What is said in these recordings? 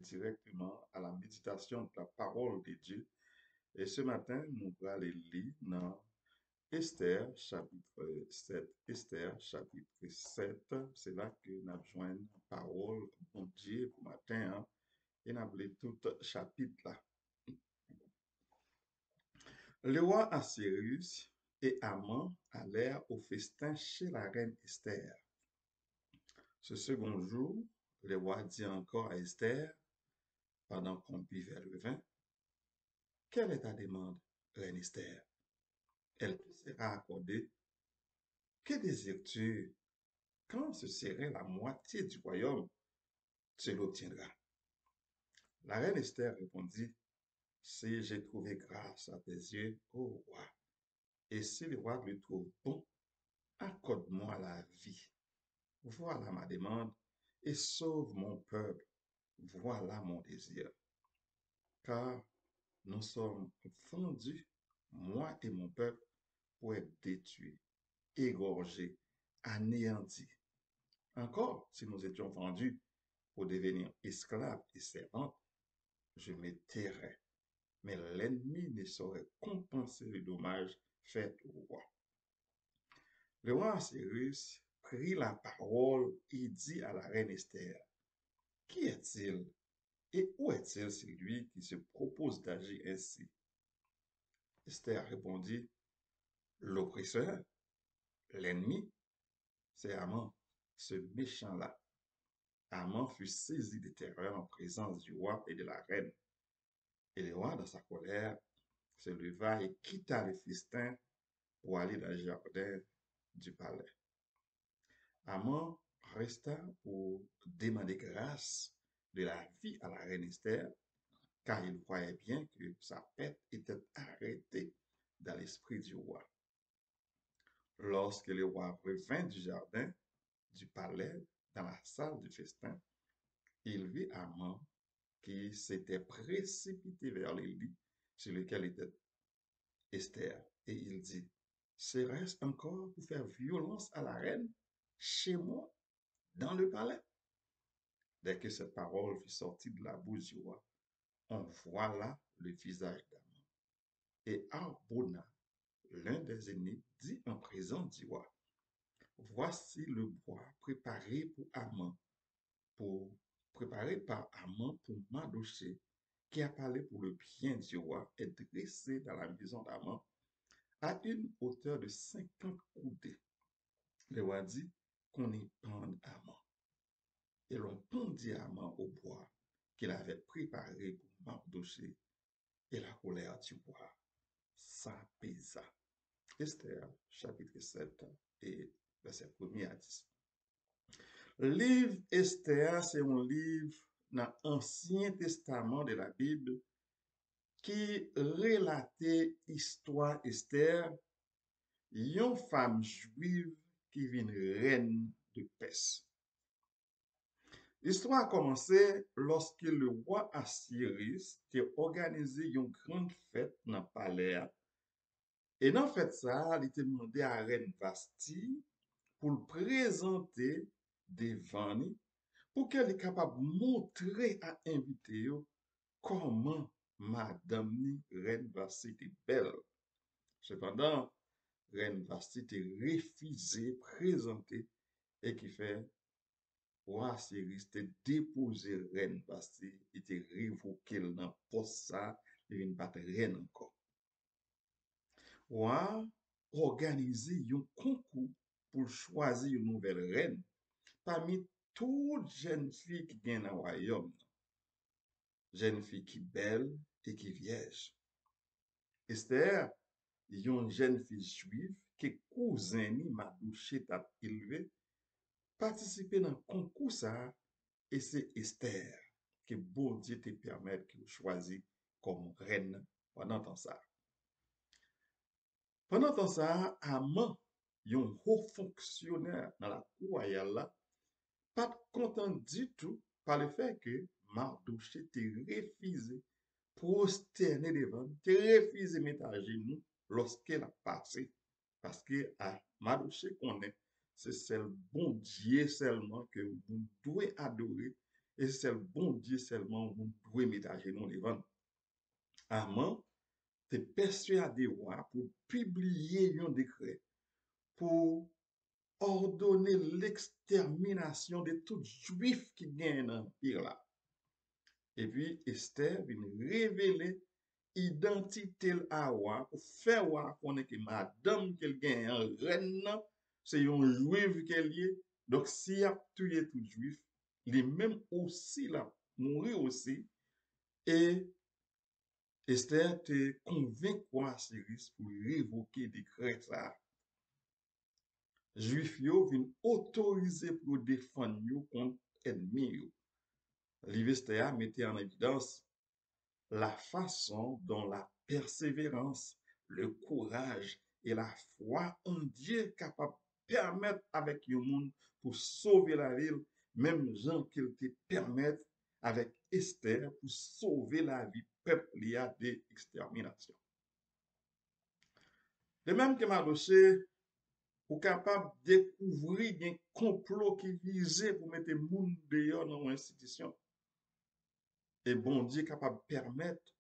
directement à la méditation de la parole de Dieu. Et ce matin, nous allons lire dans Esther chapitre 7. Esther chapitre 7, c'est là que nous avons la parole de Dieu pour matin, hein, et nous avons tout chapitre là. Le roi Assyrus et Haman allèrent au festin chez la reine Esther. Ce second jour, le roi dit encore à Esther, pendant qu'on buvait le vin, quelle est ta demande, reine Esther? Elle te sera accordée. Que désires-tu? Quand ce serait la moitié du royaume, tu l'obtiendras. La reine Esther répondit, si j'ai trouvé grâce à tes yeux, ô roi, et si le roi le trouve bon, accorde-moi la vie. Voilà ma demande, et sauve mon peuple. Voilà mon désir. Car nous sommes vendus, moi et mon peuple, pour être détruits, égorgés, anéantis. Encore, si nous étions vendus pour devenir esclaves et servantes, je me tairais, mais l'ennemi ne saurait compenser le dommage fait au roi. Le roi Cyrus prit la parole et dit à la reine Esther, qui est-il et où est-il celui qui se propose d'agir ainsi? Esther répondit, l'oppresseur, l'ennemi, c'est Haman, ce méchant-là. Haman fut saisi de terreur en présence du roi et de la reine. Et le roi, dans sa colère, se leva et quitta le festin pour aller dans le jardin du palais. Haman resta pour demander grâce de la vie à la reine Esther, car il croyait bien que sa perte était arrêtée dans l'esprit du roi. Lorsque le roi revint du jardin du palais dans la salle du festin, il vit Haman qui s'était précipité vers le lit sur lequel était Esther, et il dit, serait-ce encore pour faire violence à la reine chez moi, dans le palais? Dès que cette parole fut sortie de la bouche du roi, on voit là le visage d'Haman. Et Arbona, l'un des aînés, dit en présence du roi, voici le bois préparé pour préparé par Haman pour Mardochée, qui a parlé pour le bien du roi, est dressé dans la maison d'Haman à une hauteur de 50 coudées. Le roi dit qu'on y pende Haman. Et l'on pendit Haman au bois qu'il avait préparé pour Mardochée, et la colère du roi s'apaisa. Esther, chapitre 7, et verset 1er à 10. Le livre Esther, c'est un livre dans l'Ancien Testament de la Bible qui relatait l'histoire Esther, une femme juive qui vient reine de Perse. L'histoire a commencé lorsque le roi Assyrus a organisé une grande fête dans le palais. Et dans la fête, ça, il a demandé à la reine Vasti pour présenter devant lui pour qu'elle soit capable de montrer à l'invité comment Madame ni reine Vasti était belle. Cependant, reine Vasti a refusé de présenter et qui fait roi Cyrus te déposé reine Vasti et te révoqué dans le poste ça, il ne pas reine encore. Roi organisé un concours pour choisir une nouvelle reine parmi toutes jeunes filles qui viennent dans le royaume. Jeune fille qui belle et qui vierge. Esther, une jeune fille juive qui cousin ni Mardochée t'a élevé, participer dans le concours ça, et c'est Esther que bon Dieu te permet de choisir comme reine pendant temps ça. Pendant temps ça, Haman, un haut fonctionnaire dans la cour royale là, pas content du tout par le fait que Mardochée te refusé prosterner devant, te refusé mettre à genoux lorsqu'elle a passé. Parce que à Mardochée connaît, c'est celle bon Dieu seulement que vous devez adorer et c'est le bon Dieu seulement nous doit mettre à genoux devant. Amant, te persuadé pour publier un décret pour ordonner l'extermination de tout juif qui gagne dans l'empire là. Et puis Esther vient révéler identité à Wa pour faire Wa connaître que madame qu'elle gagne en reine, c'est un juif qu'elle est. Donc si a tué tout juif, il est même aussi là, mourir aussi. Et Esther te convainc Cyrus pour révoquer décret ça. Juif yo vin autoriser pour défendre yo contre ennemi yo. Livestea mettait en évidence la façon dont la persévérance, le courage et la foi en Dieu capable de permettre avec le monde pour sauver la ville, même gens qu'il te permettent avec Esther pour sauver la vie peuple lié de extermination. De même que Mardoché, ou capable de découvrir un complot qui visait pour mettre le monde dehors dans l'institution. Et bon Dieu capable de permettre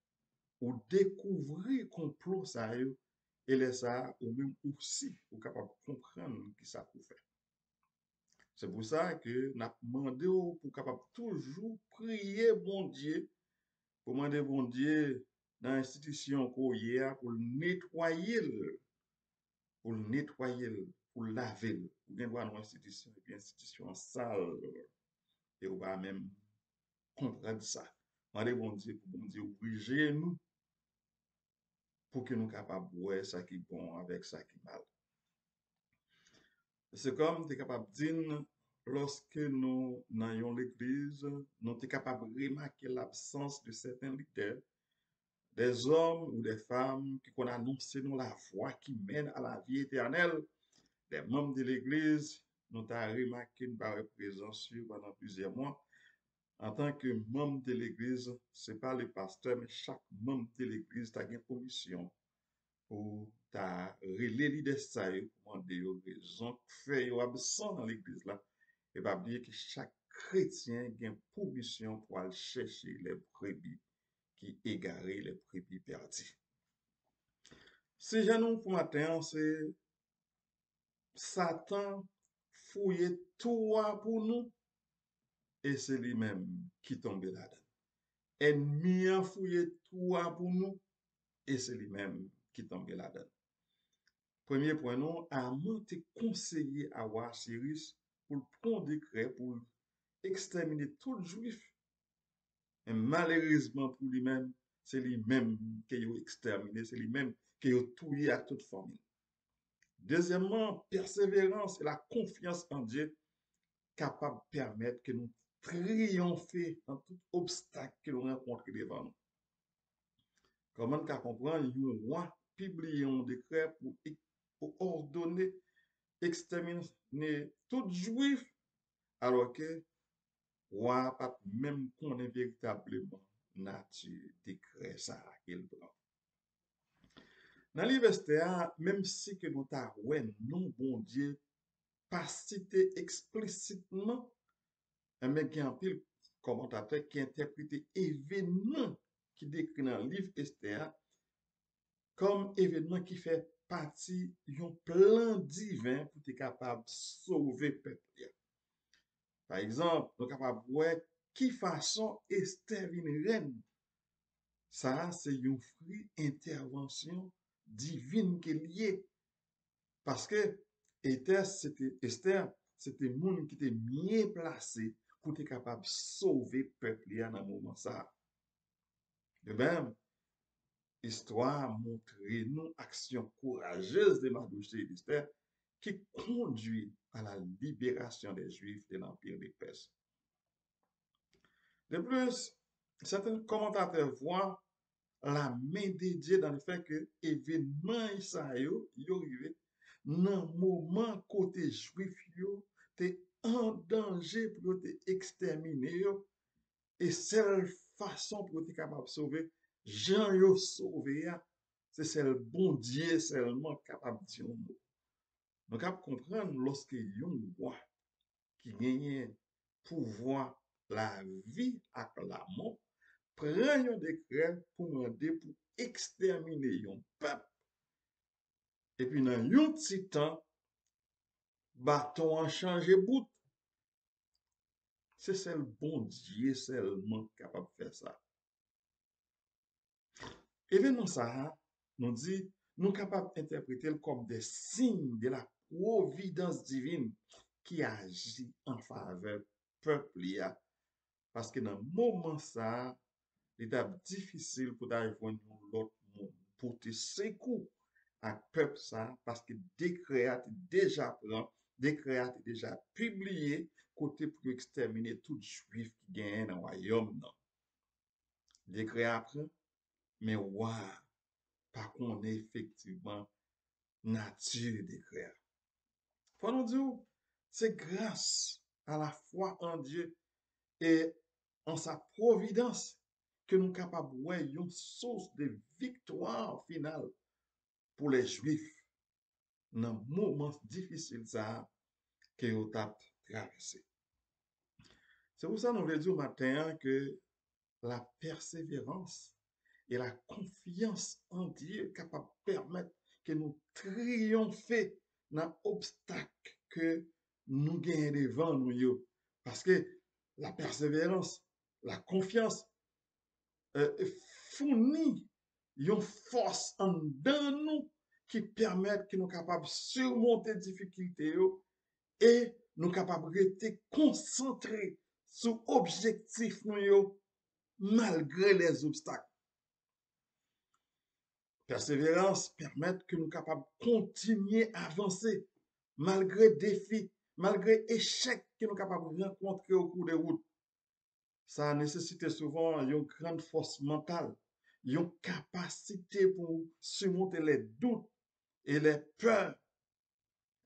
ou découvrir complot ça et les ça ou même aussi ou capable de comprendre qui ça peut faire. C'est pour ça que n'a demandé pour capable toujours prier bon Dieu pour demander bon Dieu dans l'institution qu'on y a pour nettoyer, pour laver. Ou bien voir une institution, et puis institution sale, et on va même comprendre ça. Demandez bon Dieu, pour bon Dieu, ouvrir nous pour que nous soyons capables de voir ça qui est bon avec ça qui est mal. C'est comme tu es capable de dire, lorsque nous n'ayons l'église, nous sommes capables de remarquer l'absence de certains leaders, des hommes ou des femmes qui ont annoncé nous la voie qui mène à la vie éternelle, des membres de l'église, nous avons remarqué une présence pendant plusieurs mois. En tant que membre de l'église, ce n'est pas le pasteur, mais chaque membre de l'église a une commission pour relayer des sailles, pour demander aux raisons fait absent dans l'église là. Et pas oublier que chaque chrétien a une permission pour aller chercher les brebis qui égarent, les brebis perdues. Si j'ai nous pour matin, c'est Satan fouiller tout pour nous et c'est lui-même qui tombe là-dedans. Ennemi a fouillé tout pour nous et c'est lui-même qui tombe là-dedans. Premier point, nous, Amon te conseillé à Cyrus pour prendre décret pour exterminer tout juif. Et malheureusement pour lui-même, c'est lui-même qui a exterminé, c'est lui-même qui a tué à toute famille. Deuxièmement, persévérance et la confiance en Dieu capable de permettre que nous triomphions dans tout obstacle que nous rencontrons devant nous. Comment nous comprendre, un roi publie un décret pour ordonner exterminer tout juif, alors que roi pas même connaît véritablement nature décret ça qu'il prend. Dans l'université, même si que nous avons non bon Dieu pas cité explicitement, mais il y a un pile commentateur qui interprète événement qui décrit dans le livre Esther comme événement qui fait partie d'un plan divin pour être capable de sauver le peuple. Par exemple, nous sommes capables de voir qui façon Esther une reine. Ça, c'est une fruit intervention divine qui est liée. Parce que Esther, c'était monde qui était mieux placé pour être capable de sauver le peuple dans un moment ça. De même, l'histoire montre nous action courageuse de Mardochée et d'Esther qui conduit à la libération des Juifs de l'Empire des Perses. De plus, certains commentateurs voient la main de Dieu dans le fait que l'événement Isaïe est arrivé dans le moment côté juif était en danger pour être exterminé et seule façon pour être capable de sauver Jean yo sauvé c'est le bon Dieu seulement capable de dire un mot. Nous capable comprendre lorsque yon roi qui gagne pouvoir la vie ak la mort, prend un décret pour demander pour exterminer un peuple. Et puis dans un petit temps, bâton a changé bout. C'est seul bon Dieu seulement capable de faire ça. Événement ça, nous dit, nous capables d'interpréter comme des signes de la providence divine qui agit en faveur du peuple. Parce que dans le moment ça, l'étape difficile pour joindre l'autre monde, pour te secouer à peuple ça, parce que décret a déjà pris, décret a déjà publié, côté pour exterminer tout juif qui gagne dans le royaume. Décret après, mais waouh, par contre, effectivement, nature décret. Faut nous dire, c'est grâce à la foi en Dieu et en sa providence que nous sommes capables de voir une source de victoire finale pour les Juifs dans le moment difficile ça que vous avez traversé. C'est pour ça que nous voulons dire matin que la persévérance et la confiance en Dieu capable de permettre que nous triomphions dans l'obstacle que nous gagnons devant nous. Parce que la persévérance, la confiance fournit une force en dedans nous qui permet que nous sommes capables de surmonter les difficultés et nous sommes capables de rester concentrés sur l'objectif malgré les obstacles. Persévérance permet que nous sommes capables de continuer à avancer malgré défis, malgré échecs que nous sommes capables de rencontrer au cours des routes. Ça nécessite souvent une grande force mentale, une capacité pour surmonter les doutes et les peurs,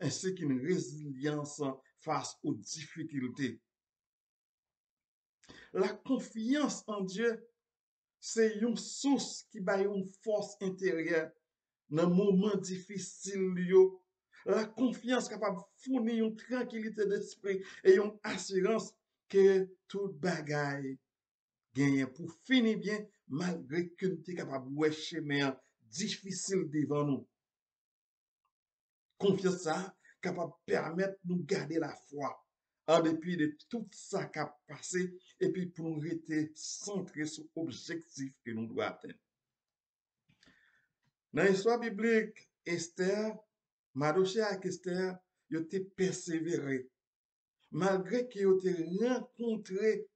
ainsi qu'une résilience face aux difficultés. La confiance en Dieu, c'est une source qui bat une force intérieure dans les moments difficiles. La confiance capable de fournir une tranquillité d'esprit et une assurance que toute bagaille gagne pour finir bien malgré que nous sommes capables de chemin difficile devant nous. Confiance ça capable de permettre de nous garder la foi en dépit de tout ça qui a passé et puis pour nous rester centrés sur l'objectif que nous devons atteindre. Dans l'histoire biblique, Esther, Mardochée et Esther, ils ont persévéré. Malgré qu'ils ont rencontré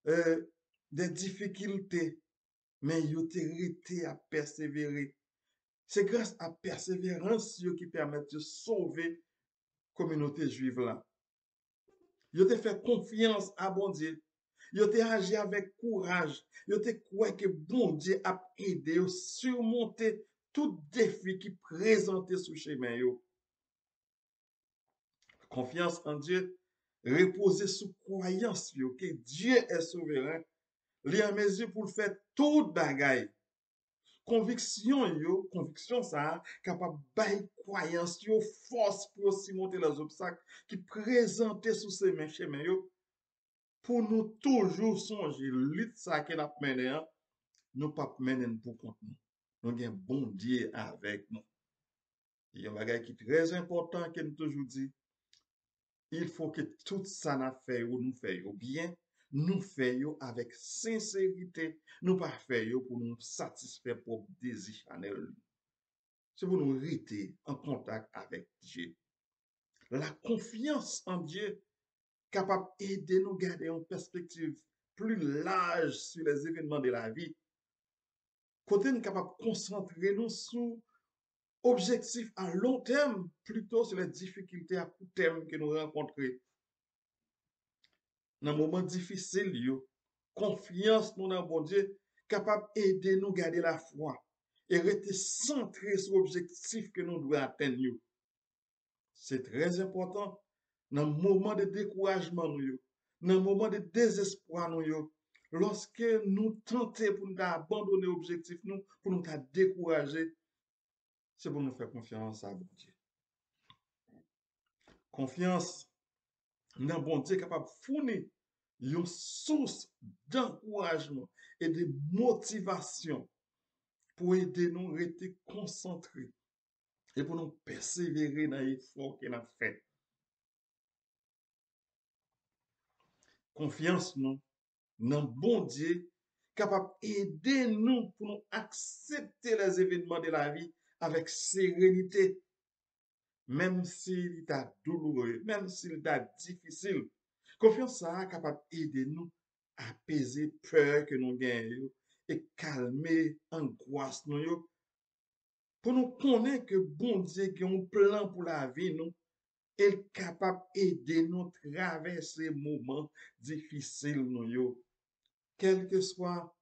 des difficultés, mais ils ont été à persévérer. C'est grâce à la persévérance qui permet de sauver la communauté juive là. Ils ont fait confiance à bon Dieu. Ils ont agi avec courage. Ils ont cru que bon Dieu a aidé à surmonter tout défi qui présentait sur le chemin. Confiance en Dieu, reposer sous croyance que Dieu est souverain. Il est en mesure pour faire toute bagaille. Conviction ça, capable de croyance, force pour surmonter les obstacles qui présentaient sous ces chemins, pour nous toujours songer, lutte ça que nous mené, nous pas mener pour compte nous. Nous avons un bon Dieu avec nous. Il y a un bagage qui est très important que nous toujours dit. Il faut que tout ça nous fait, nous faisons bien, nous faisons avec sincérité, nous pas faisons pour nous satisfaire pour désir chanel. C'est pour nous rester en contact avec Dieu. La confiance en Dieu capable d'aider nous à garder une perspective plus large sur les événements de la vie. Côté nous capable de concentrer nous sur objectifs à long terme plutôt sur les difficultés à court terme que nous rencontrons. Dans moments difficiles, confiance nous dans bon Dieu capable d'aider nous à garder la foi et rester centré sur l'objectif que nous devons atteindre. C'est très important dans le moment de découragement, dans le moment de désespoir, lorsque nous tentons pour nous abandonner l'objectif, pour nous décourager, c'est pour nous faire confiance à bon Dieu. Confiance dans bon Dieu capable de fournir une source d'encouragement et de motivation pour aider nous à rester concentrés et pour nous persévérer dans l'effort qu'on a fait. Confiance nous dans bon Dieu capable d'aider nous pour nous accepter les événements de la vie avec sérénité, même s'il est douloureux, même s'il est difficile. Confiance ça capable d'aider nous à apaiser peur que nous gagnons et calmer angoisse nous yo, pour nous connaître que bon Dieu qui a un plan pour la vie nous est capable d'aider nous à traverser moments difficiles nous yo, quel que soit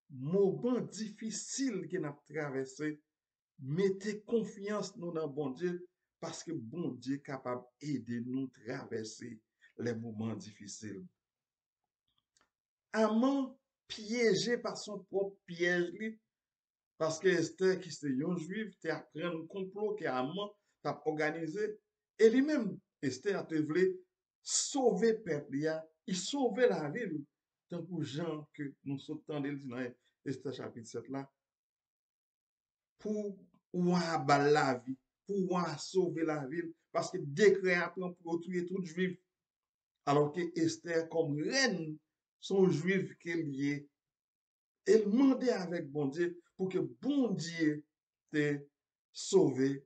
moment difficile que nous avons traversé, mettez confiance nous dans bon Dieu parce que bon Dieu est capable d'aider nous à traverser les moments difficiles. Amant piégé par son propre piège, parce que Esther, qui c'est une juive, tu appris un complot que Amant t'a organisé. Et lui-même, Esther, te voulait sauver le peuple, il sauvait la ville. Tant que gens que nous sommes dans Esther chapitre 7 là, pour la vie, pour sauver la ville, parce que décret apprend pour tuer tout juif, alors que Esther, comme reine, son juive qu'elle y est, elle demandait avec bon Dieu pour que bon Dieu te sauve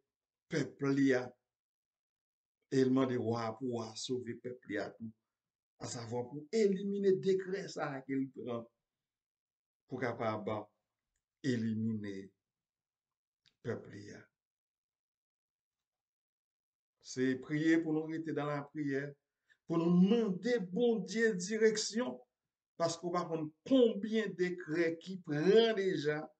peuple là. Elle demandait pour sauver peuple là tout, à savoir pour éliminer décret ça qu'elle prend pour capable éliminer peuple là. C'est prier pour nous rester dans la prière, pour nous demander bon Dieu direction, parce qu'on va prendre combien de décrets qui prend déjà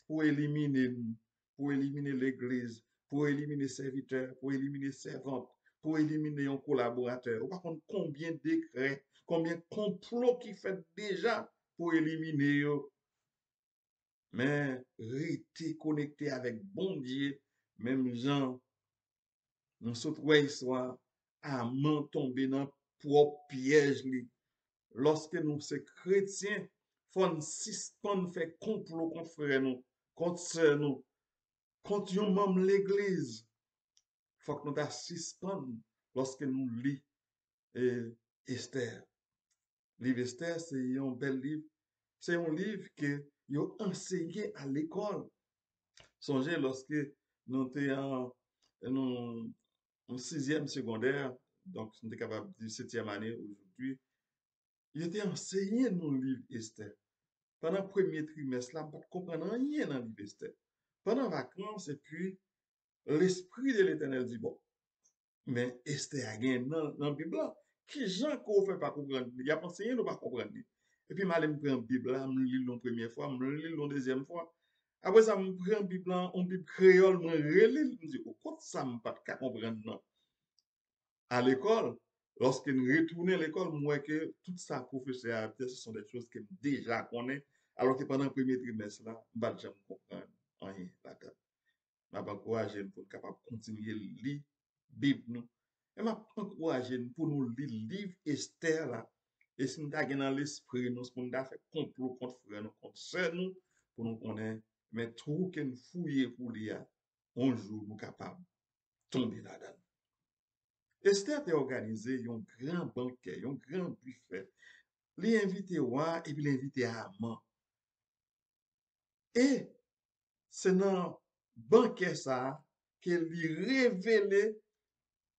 pour éliminer nous, pour éliminer l'Église, pour éliminer serviteurs, pour éliminer servantes, pour éliminer un collaborateur. On va prendre combien de décrets, combien de complots qui fait déjà pour éliminer eux. Mais rester connecté avec bon Dieu, même gens, nous sommes histoire à m'en tomber dans propre piège. Lorsque nous sommes chrétiens, faut suspendre faire complot contre frère nous, contre sœur nous, contre un membre de l'église. Faut que nous ta suspendre lorsque nous lisons Esther. Livre Esther, c'est un bel livre. C'est un livre que yo enseigné à l'école. Songez lorsque nous étions en sixième secondaire, donc nous sommes capables de septième année aujourd'hui, il était enseigné dans le livre Esther. Pendant le premier trimestre, là, on ne comprenait rien dans le livre Esther. Pendant les vacances, et puis, l'esprit de l'Éternel dit, bon, mais Esther a gagné dans la Bible là. Qui gens qu'on fait pas comprendre? Il a enseigné, nous pas comprendre. Et puis, je prends la Bible là, je lis la première fois, je lis la deuxième fois. Après ça, je prends la Bible là, on Bible créole, je relis, je me dis, oh, quoi ça, je pas comprendre non? À l'école, lorsque nous retournons à l'école, moi que tout ça, professeur a dit, ce sont des choses que déjà connais, alors que pendant le premier trimestre là, je ne jamais comprendre rien là-dedans. Je encouragé pour être capable de continuer à lire la Bible. Nous. Et je encouragé pour nous lire le livre Esther là. Et si nous avons dans l'esprit, nous avons fait complot contre frère, nous, contre sœur, nous, pour nous connaître. Mais tout que nous fouillons pour lire, un jour, nous sommes capables de tomber là-dedans. Esther a organisé un grand banquet, un grand buffet. Il a invité roi et puis il a invité Haman. Et c'est dans le banquet ça qu'il révélé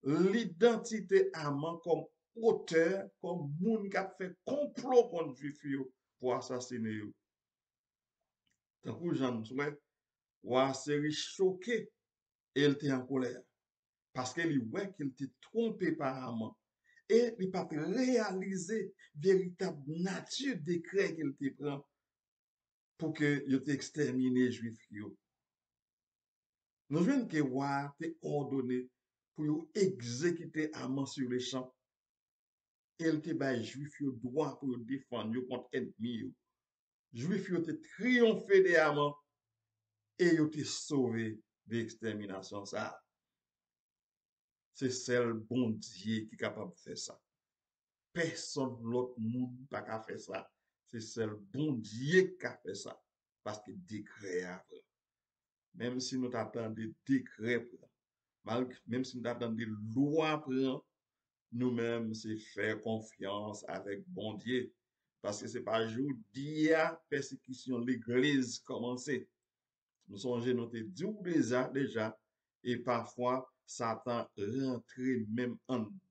l'identité Haman comme auteur, comme moun qui a fait complot contre Juif pour assassiner eux. Tant que Jean souhait, roi série choqué et il était en colère parce qu'il voit qu'il était trompé par Haman. Et il n'a pas réalisé véritable nature décret qu'il te prend pour que il extermine les Juifs. Nous voyons que roi te ordonné pour exécuter Haman sur les champs. Il te bat Juifs droit pour défendre contre l'ennemi. Juifs te triomphé de Haman et ils te sauvé de l'extermination. Ça, c'est seul bon Dieu qui est capable de faire ça. personne l'autre monde pas qu'à faire ça. C'est seul bon Dieu qui a fait ça. Parce que décret après. Même si nous t'attendons des décrets, même si nous t'attendons des lois, nous-mêmes, c'est faire confiance avec bon Dieu. Parce que c'est pas jour d'hier, persécution, l'église commencer. Nous sommes nous te dit déjà, et parfois, Satan rentre même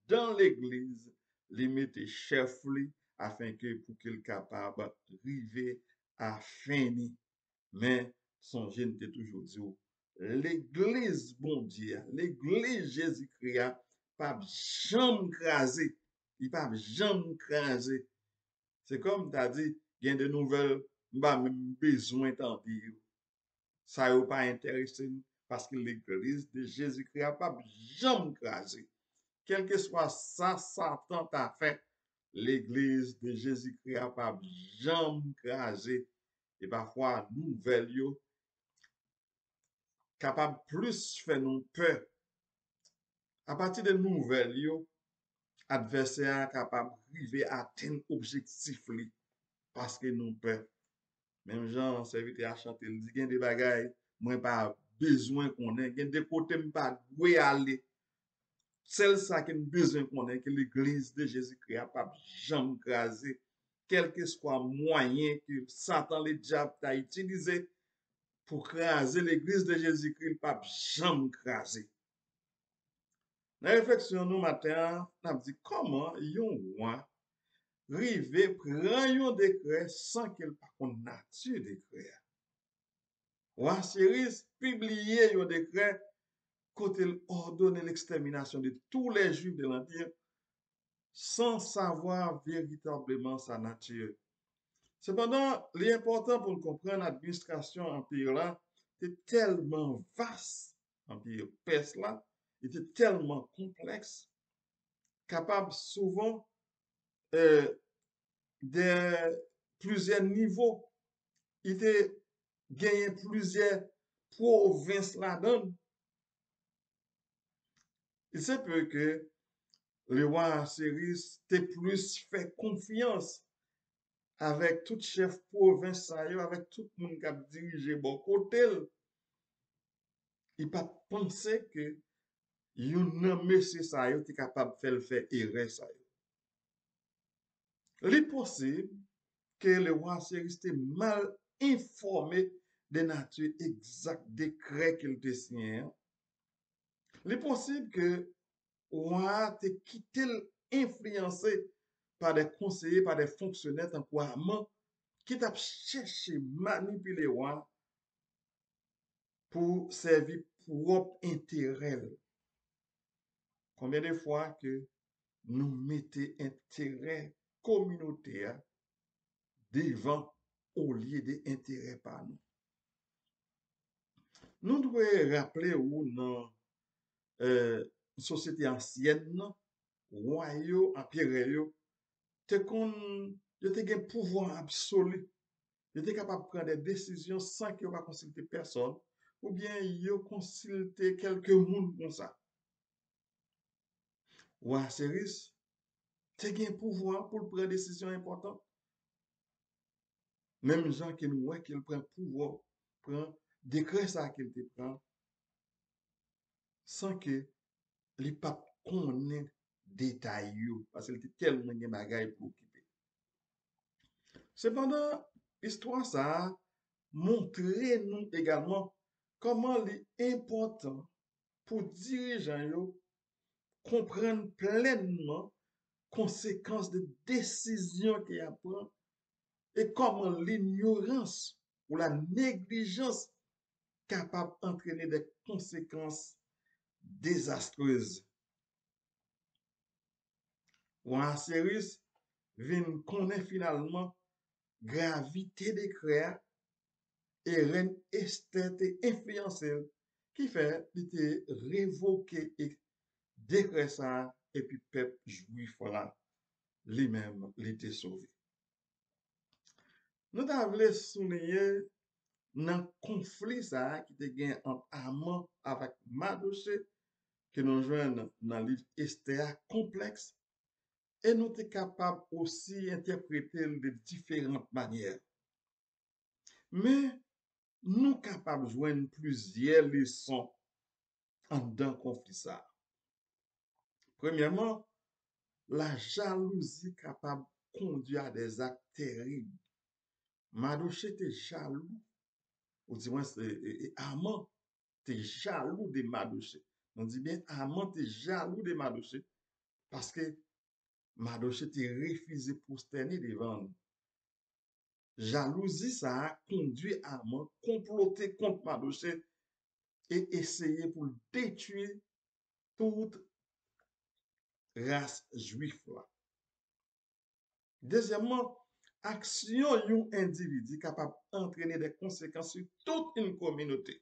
dans l'église, les mettre chef afin que pour qu'il capable d'arriver à finir. Mais son gène était toujours dit, l'église, bon Dieu, l'église Jésus-Christ, pas jamais crasé. Il pas jamais crasé. C'est comme tu as dit, il y a de nouvelles, pas même besoin d'en dire. Ça n'est pas intéressé parce que l'église de Jésus-Christ n'a pas jamais crasé. Quel que soit ça, Satan t'a fait, l'église de Jésus-Christ n'a pas jamais crasé. Et parfois, nouvelles, capable plus faire nous peur. À partir de nouvelles, adversaire capable d'arriver à atteindre objectif parce que nous peur. Même Jean, serviteur à chanter, il dit qu'il y a des bagailles, moi pas besoin qu'on ait, il y a des côtés pas où aller. C'est ça qui a besoin qu'on ait, que l'église de Jésus-Christ n'a pas jamais crasé, quel que soit moyen que Satan, le diable, a utilisé pour craser l'église de Jésus-Christ, pas jamais crasé. Dans la réflexion, nous, matin, on a dit comment yon roi rive prend un décret sans qu'il pas qu'on nature décret. Roi Cyrus publié un décret côté il ordonne l'extermination de tous les juifs de l'Empire sans savoir véritablement sa nature. Cependant, l'important pour comprendre l'administration empire là, était tellement vaste, empire perse là, était tellement complexe, capable souvent de plusieurs niveaux. Il était gagné plusieurs provinces là-dedans. Il se peut que le roi Cyrus t'ait plus fait confiance avec tout chef province, avec tout le monde qui a dirigé bon côté. Il pas pensé que yon monsieur ça était capable de faire erreur ça. Il est possible que le roi Cyrus était mal informé de nature exacte décret qu'il te signé. Il est possible que roi te quitté influencé par des conseillers, par des fonctionnaires temporairement qui t'a cherché manipuler roi pour servir propre intérêt. Combien de fois que nous mettons intérêt communautaire devant au lieu d'intérêt par nous. Nous devons rappeler où dans société ancienne, royaume, empire, te un pouvoir absolu. Ils étaient capables de prendre des décisions sans qu'ils ne consulter personne, ou bien ils consulter quelques monde comme ça. Roi Cyrus, tu as un pouvoir pour prendre des décisions importantes. Même gens qui nous voient qu'il prend pouvoir, prend décret ça qu'il te prend, sans que les papes connaissent détails, parce qu'il était tellement de bagailles pour occuper. Cependant, l'histoire ça montre nous également comment il est important pour dirigeants comprendre pleinement conséquences de décisions qu'il prend et comment l'ignorance ou la négligence capable d'entraîner des conséquences désastreuses. Roi Cyrus vient connaître finalement gravité des créa et reine Esther était influencée qui fait était révoqué et décret ça et puis peuple juif là lui-même était sauvé. Nous avons souligné dans le conflit ça qui était gagné entre Haman avec Mardochée que nous joignons dans le livre Esther complexe et nous sommes capables aussi d'interpréter de différentes manières. Mais nous sommes capables de joindre plusieurs leçons en d'un conflit ça. Premièrement, la jalousie capable de conduire à des actes terribles. Madoché était jaloux, ou du moins Amant était jaloux de Madoché. On dit bien Amant était jaloux de Madoché parce que Madoché était refusé pour se tenir devant nous. Jalousie, ça a conduit Amant comploter contre Madoché et essayer pour détruire toute race juive là. Deuxièmement, action d'un individu capable d'entraîner des conséquences sur toute une communauté.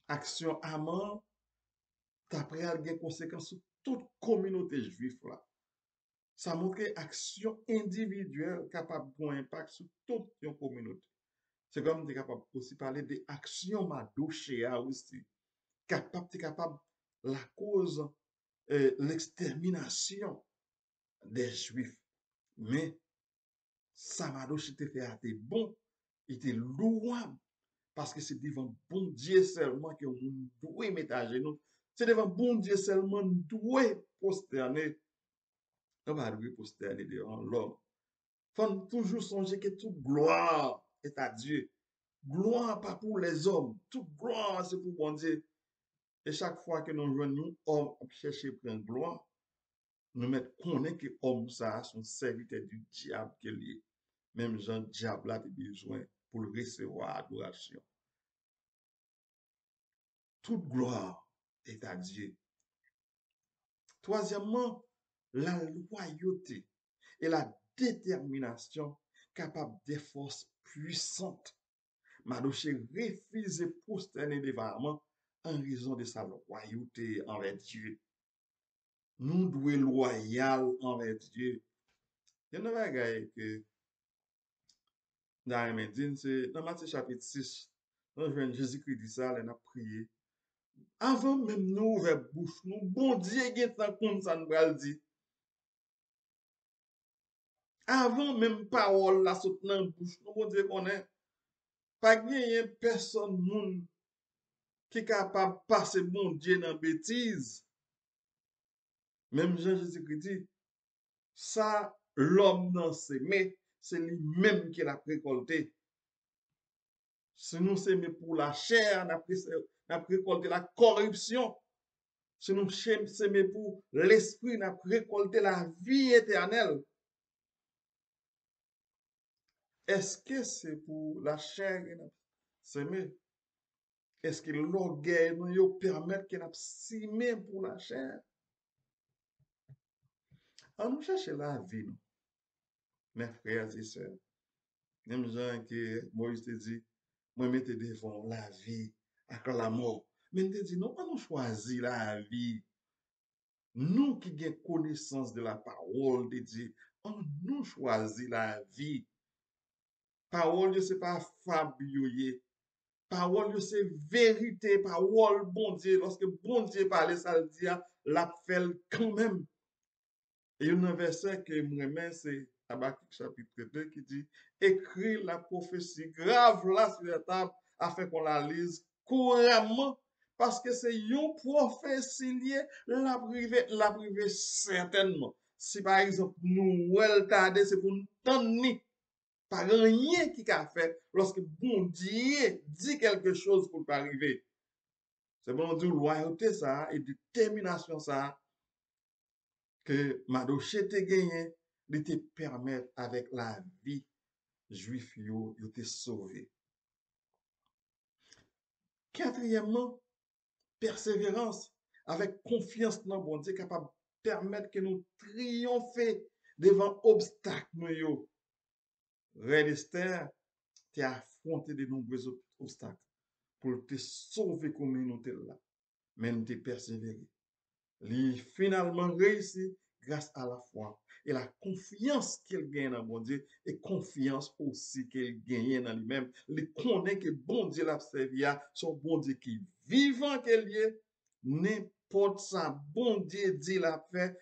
Action Amant, d'après elle, des conséquences sur toute communauté juive là. Ça montre action individuelle capable d'avoir un impact sur toute une communauté. C'est comme tu es capable aussi parler des actions Madochéa aussi. Capable la cause, l'extermination des Juifs. Mais ça Madochéa te fait être bon, il était louable. Parce que c'est devant bon Dieu seulement que nous devons mettre à genoux. C'est devant bon Dieu seulement nous devons prosterner. On va arriver prosterner devant l'homme. Il faut toujours songer que toute gloire est à Dieu. Gloire pas pour les hommes. Toute gloire, c'est pour bon Dieu. Et chaque fois que nous venons, hommes, chercher prendre gloire, nous mettons connaître que l'homme, ça, son serviteur du diable qu'il est. Même Jean, diable a besoin pour le recevoir adoration. Toute gloire est à Dieu. Troisièmement, la loyauté et la détermination capable des forces puissantes. Madoché refuse de prosterner devant en raison de sa loyauté envers Dieu. Nous devons être loyaux envers Dieu. Il y a une bagaille que dans Médine, c'est dans Matthieu chapitre 6, Jésus-Christ dit ça, il a prié. Avant même nous ouvrir bouche, nous, bon Dieu, qui est comme ça, nous va dire. Avant même parole la saute dans bouche, nous, bon Dieu, connaît. Pas de personne monde qui est capable de passer bon Dieu dans bêtise. Même Jean-Jésus-Christ dit, ça, l'homme non semé, c'est lui-même qui l'a récolté. Si nous semons pour la chair, on a récolté la corruption. Si nous semons pour l'esprit, on a récolté la vie éternelle. Est-ce que c'est pour la chair qu'on a semé? Est-ce que l'orgueil nous permet qu'on a semé pour la chair? On nous cherche la vie, nous, mes frères et sœurs. Même gens que Moïse te dit, moi, je te devant la vie avec la mort. Mais il te dit, non, on nous choisit la vie. Nous qui avons connaissance de la parole de Dieu, on nous choisit la vie. Parole, ce n'est pas fabuleux. Parole, c'est vérité. Parole, bon Dieu. Lorsque bon Dieu parle, ça dit, la fait quand même. Et un verset que je remets, c'est Habakkuk chapitre 2 qui dit, écris la prophétie grave là sur la table afin qu'on la lise couramment. Parce que c'est une prophétie liée, la privée certainement. Si par exemple nous tarder, c'est pour nous tenir. Pas rien qui a fait lorsque bon Dieu dit quelque chose pour pas arriver. C'est bon Dieu, loyauté ça et détermination ça que Madoché te gagné, de te permettre avec la vie juif yo te sauver. Quatrièmement, persévérance avec confiance dans bon Dieu capable de permettre que nous triompher devant obstacles nous yo. Reine Esther t'es affronté de nombreux obstacles pour te sauver communauté là, mais nous te persévérer. Il finalement réussi grâce à la foi et la confiance qu'il gagne dans bon Dieu et confiance aussi qu'il gagne dans lui-même. Il connaît que bon Dieu l'a servi, son bon Dieu qui vivant qu'il est, n'importe ça, bon Dieu dit la fait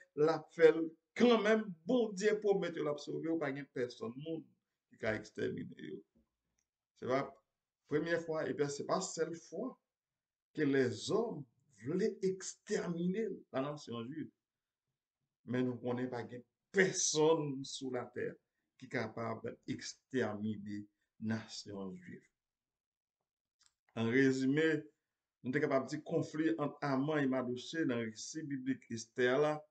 quand même, bon Dieu promet la sauver, ou pas de personne, monde qui a exterminé. C'est pas première fois, et bien c'est pas seule fois que les hommes voulaient exterminer la nation juive. Mais nous ne connaissons pas personne sur la terre qui est capable d'exterminer la nation juive. En résumé, nous sommes capables de dire conflit entre Haman et Mardochée dans le récit biblique Esther là,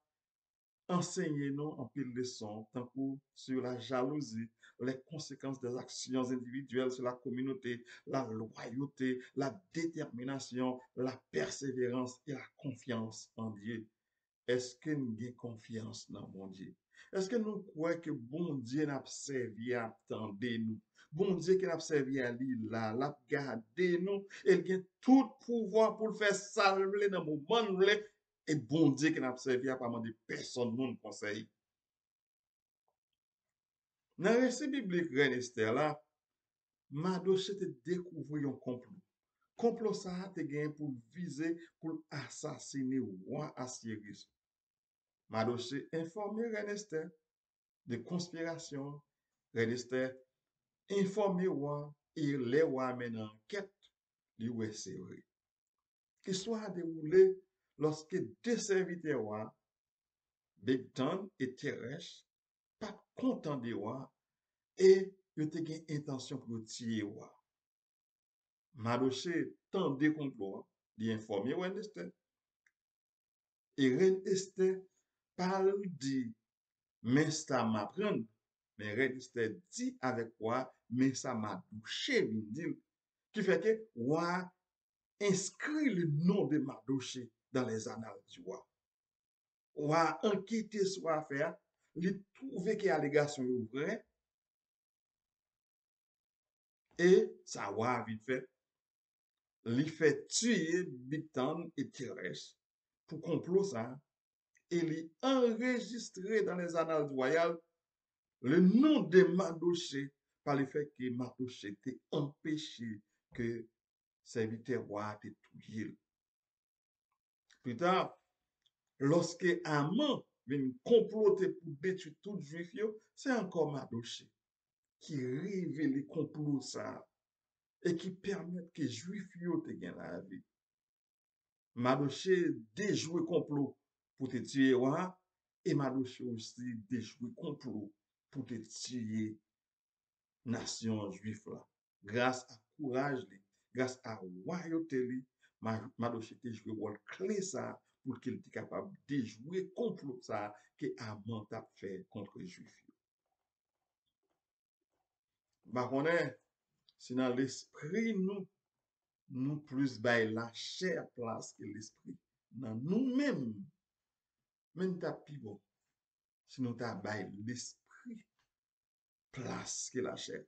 enseignez-nous en pile de leçons, tant que sur la jalousie, les conséquences des actions individuelles sur la communauté, la loyauté, la détermination, la persévérance et la confiance en Dieu. Est-ce que nous avons confiance dans mon Dieu? Est-ce que nous croyons que bon Dieu n'a servi à attendre nous? Bon Dieu qui n'a servi à lui là, l'a gardé nous, il a tout pouvoir pour le faire salver dans le moment et bon Dieu qui n'a servi à pas demander personne non conseil. Dans le récit biblique Reine Esther là, Mardochée te découvert un complot. Complot ça a été gagné pour viser pour assassiner le roi Assyrius. Mardochée informé Reine Esther de conspiration. Reine Esther informé le roi et les rois mènent enquête. Lui ouais c'est vrai. L'histoire a déroulé lorsque deux serviteurs rois, Bigtan et Teresh, pas contents des rois et ils ont eu intention pour tuer le roi. Mardochée tendait complot, lui informer Reine Esther. Et Reine Esther parle dit, mais ça m'apprend. Mais Reine Esther dit avec quoi, mais ça m'a touché, dit. Qui fait que roi inscrit le nom de Mardochée dans les annales du roi. Roi enquêté sur l'affaire, il trouvé que l'allégation est vraie et ça roi vite fait. Il fait tuer Bigtan et Teresh pour complot ça et il enregistré dans les annales royales le nom de Mardochée par le fait que Mardochée était empêché que serviteur roi te tué. Plus tard, lorsque Haman vient comploter pour détruire tout juif, c'est encore Mardochée qui révèle les complots ça et qui permet que juif te gagne la vie. Mardochée déjoué complot pour te tuer roi et Mardochée aussi déjoué complot pour te tuer nation juive là. Grâce à courage, grâce à royauté, Mardochée a joué un rôle clé ça pour qu'il soit capable de jouer complot ça que Haman a fait contre les juifs. Bah on est, si dans l'esprit nous plus bail la chair place que l'esprit. Dans nous-mêmes, même ta plus bon, si nous ta bail l'esprit place que la chair.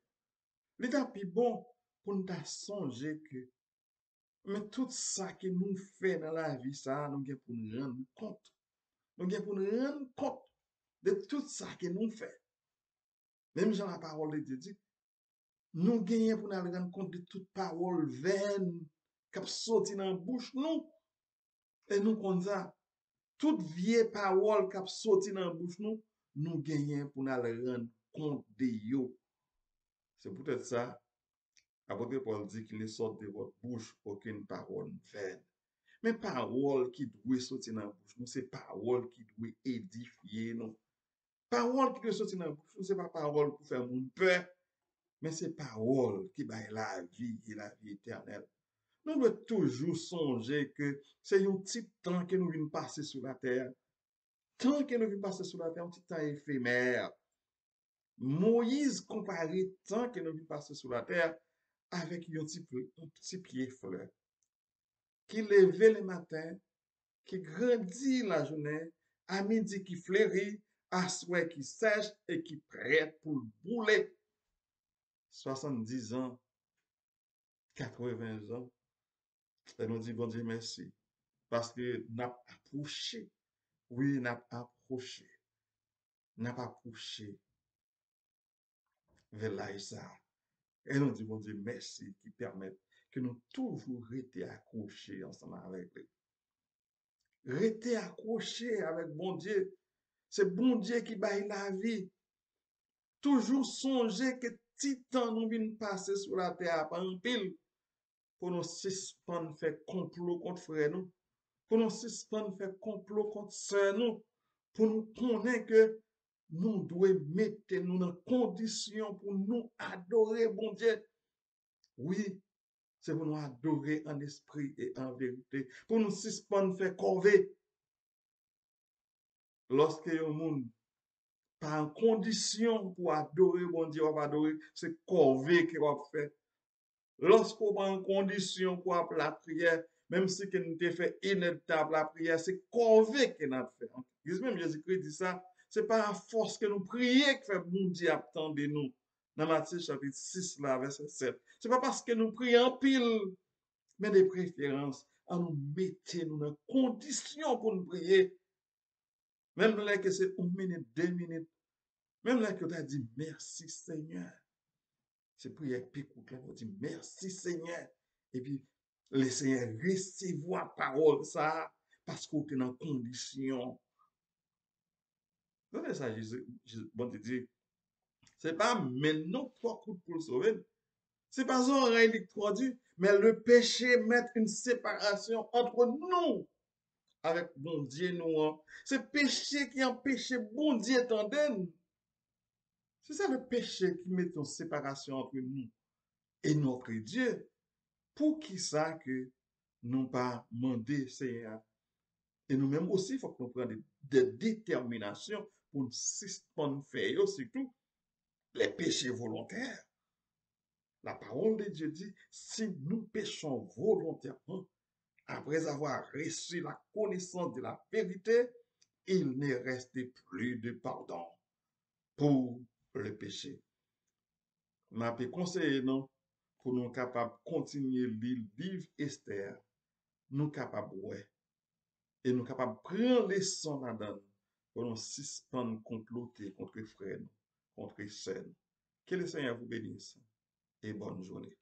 L'état plus bon pour nous songer que mais tout ça que nous faisons dans la vie, ça, nous avons pour nous rendre compte. Nous avons pour nous rendre compte de tout ça que nous faisons. Même dans la parole de Dieu dit, nous avons pour nous rendre compte de toute parole vaine qui sorti dans la bouche nous. Et nous comme ça, toute vieille parole qui sorti dans la bouche nous, nous gagnons pour nous rendre compte de yo. C'est peut-être ça. Apôtre Paul dit qu'il ne sort de votre bouche aucune parole vaine. Mais parole qui doit sortir dans la bouche, nous, c'est parole qui doit édifier nous. Parole qui doit sortir dans la bouche, nous, c'est pas parole pour faire mon peur, mais c'est parole qui va la vie et la vie éternelle. Nous devons toujours songer que c'est un petit temps que nous venons passer sur la terre. Tant que nous venons passer sur la terre, un petit temps éphémère. Moïse comparait tant que nous venons passer sur la terre avec un petit pied fleur qui levait le matin, qui grandit la journée, à midi qui fleurit, à soir qui sèche et qui prête pour bouler. 70 ans, 80 ans, et nous disons bon Dieu merci. Parce que nous avons approché, oui, nous avons approché vers l'Aïssa. Et nous disons bon Dieu merci qui permet que nous toujours été accrochés ensemble avec lui. Restez accroché avec bon Dieu. C'est bon Dieu qui baille la vie. Toujours songer que petit temps nous vient passer sur la terre par un pile pour nous suspendre faire complot contre frère nous, pour nous suspendre faire complot contre sœur nous, pour nous connaître que nous devons mettre nous dans condition pour nous adorer bon Dieu. Oui, c'est pour nous adorer en esprit et en vérité, pour nous suspendre faire corvée. Lorsque le monde pas en condition pour adorer bon Dieu, on va adorer, c'est corvée qu'il va faire. Lorsqu'on est en condition pour appeler la prière, même si nous te fait inévitable la prière, c'est corvée que nous fait. Même Jésus-Christ dit ça, c'est pas à force que nous prions que fait bon Dieu attendre nous. Dans Matthieu chapitre 6, là, verset 7. C'est pas parce que nous prions en pile, mais de préférence, à nous mettre nous dans condition pour nous prier. Même là que c'est 1 minute, 2 minutes, même là que tu as dit merci Seigneur. C'est prière picout là, on dit merci Seigneur. Et puis, le Seigneur recevoir parole ça, parce qu'on est dans condition. Vous savez ça, bon Dieu dit, c'est pas maintenant 3 coups pour le sauver. C'est pas un oreille électrodu, mais le péché met une séparation entre nous avec bon Dieu nous. Hein. C'est péché qui empêche bon Dieu t'entendre. C'est ça le péché qui met une séparation entre nous et notre Dieu. Pour qui ça que nous pas demander Seigneur? Et nous-mêmes aussi, il faut que nous prenions des déterminations pour nous suspendre faire, surtout les péchés volontaires. La parole de Dieu dit, si nous péchons volontairement, après avoir reçu la connaissance de la vérité, il ne reste plus de pardon pour le péché. Je peux conseiller non pour nous capables de continuer le livre Esther, nous capables ouais, et nous capables de prendre les sons là-dedans pour nous suspendre comploter contre frères, contre sœurs. Que le Seigneur vous bénisse et bonne journée.